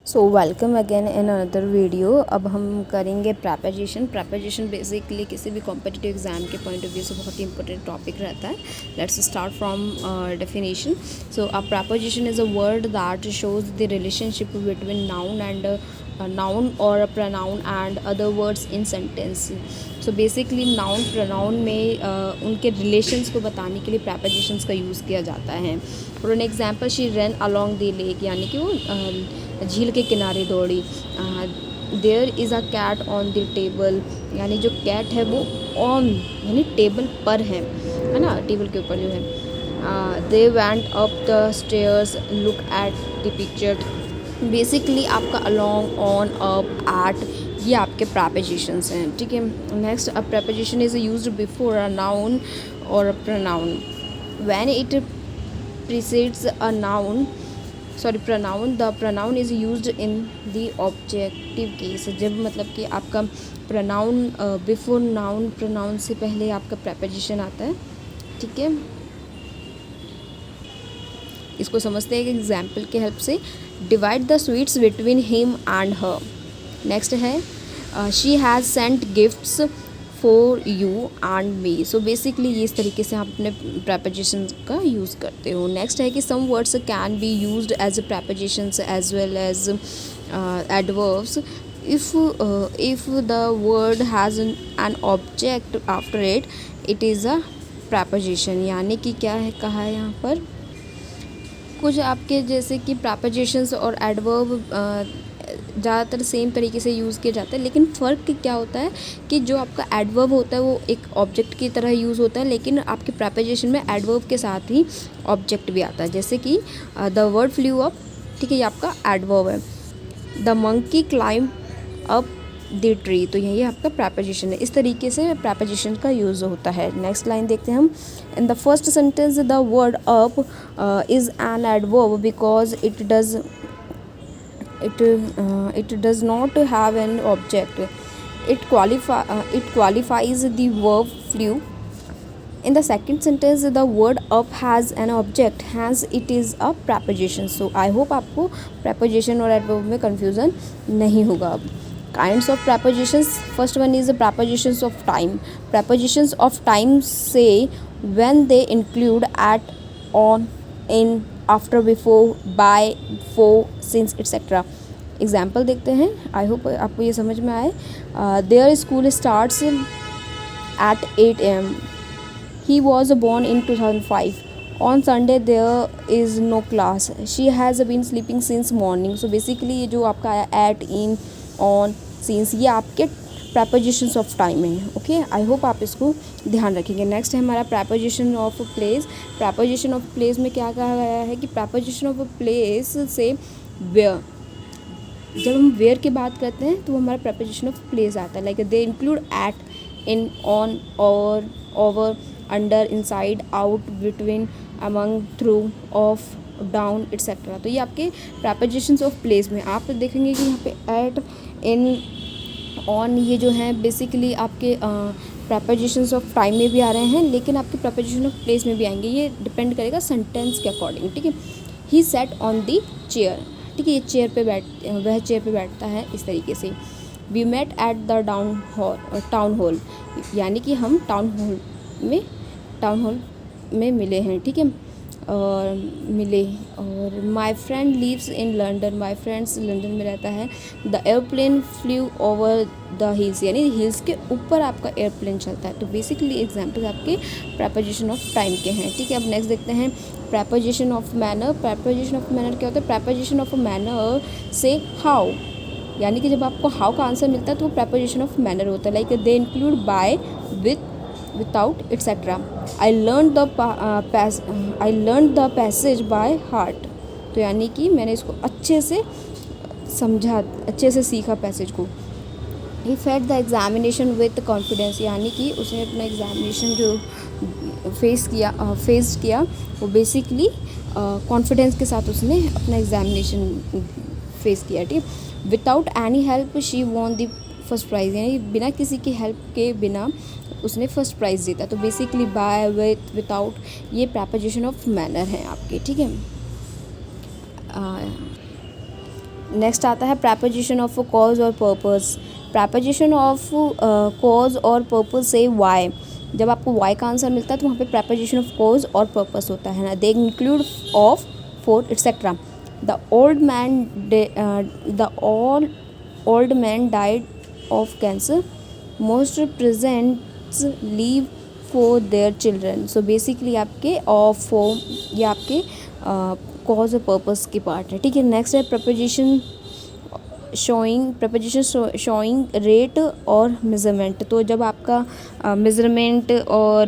So welcome again in another video. अब हम करेंगे प्रैपोजिशन बेसिकली किसी भी कॉम्पिटिटिव एग्जाम के पॉइंट ऑफ व्यू से बहुत ही इंपॉर्टेंट टॉपिक रहता है। Let's start from definition. So a preposition is a word that shows the relationship between noun and noun और pronoun and other words in sentence. So basically noun pronoun में उनके relations को बताने के लिए प्रैपोजिशंस का यूज़ किया जाता है। For an example, she run along the lake, यानी कि वो झील के किनारे दौड़ी। There is a cat on the table, यानी जो कैट है वो ऑन यानी टेबल पर है ना, टेबल के ऊपर जो है। They went up the stairs, look at the picture. Basically आपका अलॉन्ग, ऑन, अप, एट, ये आपके प्रैपोजिशंस हैं। ठीक है। Next, a preposition is used before a noun और a pronoun when it precedes a noun, pronoun. The pronoun is used in the objective case. जब मतलब कि आपका pronoun before noun, pronoun से पहले आपका preposition आता है। ठीक है, इसको समझते हैं एक एग्जाम्पल के हेल्प से। Divide the sweets between him and her. Next है she has sent gifts for you and me. So basically ये इस तरीके से आप अपने प्रैपोजिशन का यूज़ करते हो। नेक्स्ट है कि some words can be used as prepositions as well as adverbs if the word has an object after it is a preposition। यानी कि क्या है कहा है यहाँ पर, कुछ आपके जैसे कि प्रैपोजिशंस और एडवर्ब ज़्यादातर सेम तरीके से यूज़ किया जाता है, लेकिन फ़र्क क्या होता है कि जो आपका एडवर्ब होता है वो एक ऑब्जेक्ट की तरह यूज़ होता है, लेकिन आपके प्रैपोजिशन में एडवर्ब के साथ ही ऑब्जेक्ट भी आता है। जैसे कि द वर्ड फ्लू अप, ठीक है, ये आपका एडवर्ब है। The monkey climb up the tree, तो यही आपका प्रैपोजिशन है। इस तरीके से प्रैपोजिशन का यूज़ होता है। नेक्स्ट लाइन देखते हैं हम। In the first sentence the word up is an adverb because it does not have an object. It qualifies the verb flew. In the second sentence the word up has an object, hence it is a preposition. So I hope आपको preposition और adverb में confusion नहीं होगा। अब kinds of prepositions, first one is the prepositions of time. Prepositions of time say when they include at, on, in, after, before, by, for, since etcetera. Example देखते हैं। I hope आपको ये समझ में आए। There school starts at 8 AM। He was born in 2005। On Sunday there is no class. She has been sleeping since morning. So basically ये जो आपका आया एट, इन, ऑन, सिंस, ये आपके प्रैपोजिशंस ऑफ टाइम है। ओके, आई होप आप इसको ध्यान रखेंगे। नेक्स्ट है हमारा प्रैपोजिशन ऑफ प्लेस। प्रैपोजिशन ऑफ प्लेस में क्या कहा गया है कि प्रैपोजिशन ऑफ प्लेस से वेयर, जब हम वेयर की बात करते हैं तो वो हमारा प्रैपोजिशन ऑफ प्लेस आता है। Like they include at, in, on, और, over, under, inside, out, between, among, through, of, down etcetera. तो ये आपके प्रैपोजिशंस ऑफ प्लेस में आप देखेंगे कि यहाँ पे एट, इन, ऑन, ये जो है बेसिकली आपके प्रैपोजिशंस ऑफ टाइम में भी आ रहे हैं, लेकिन आपके प्रैपोजिशन ऑफ प्लेस में भी आएंगे। ये डिपेंड करेगा सेंटेंस के अकॉर्डिंग। ठीक है। ही सेट ऑन दी चेयर, ठीक है, ये चेयर पे वह चेयर पे बैठता है, इस तरीके से। We met at the town hall, यानी कि हम टाउन हॉल में मिले हैं। ठीक है, और मिले। और my friend leaves in London, my friends London में रहता है। The airplane flu over the hills, यानी हिल्स के ऊपर आपका एयरप्लेन चलता है। तो बेसिकली एग्जाम्पल आपके प्रैपोजिशन ऑफ टाइम के हैं। ठीक है। अब नेक्स्ट देखते हैं प्रैपोजिशन ऑफ मैनर। प्रैपोजिशन ऑफ मैनर क्या होता है? प्रैपोजिशन ऑफ मैनर से हाउ, यानी कि जब आपको हाउ का आंसर मिलता है तो वो प्रैपोजिशन ऑफ मैनर होता है। Like they include by, with, without etcetera. I learn the passage by heart, तो यानी कि मैंने इसको अच्छे से समझा, अच्छे से सीखा पैसेज को। He faced the examination with confidence, यानी कि उसने अपना एग्जामिनेशन जो फेस किया वो बेसिकली कॉन्फिडेंस के साथ उसने अपना एग्जामिनेशन फेस किया। ठीक, without any help she won the first prize, यानी बिना किसी की हेल्प के बिना उसने फर्स्ट प्राइज़ जीता। तो बेसिकली बाय, विथ, विदाउट, ये प्रैपोजिशन ऑफ मैनर हैं आपके। ठीक है। नेक्स्ट आता है प्रपोजिशन ऑफ कॉज और पर्पस। प्रपोजिशन ऑफ कॉज और पर्पस से वाई, जब आपको वाई का आंसर मिलता है तो वहाँ पे प्रपोजिशन ऑफ कॉज और पर्पस होता है ना। They include of, for, etcetera. The old man died of cancer, most presents leave for their children. So basically आपके ऑफ, फॉर, ये आपके कॉज और पर्पस की पार्ट है, ठीक है। नेक्स्ट है प्रपोजिशन शोइंग रेट और मेजरमेंट। तो जब आपका मेजरमेंट और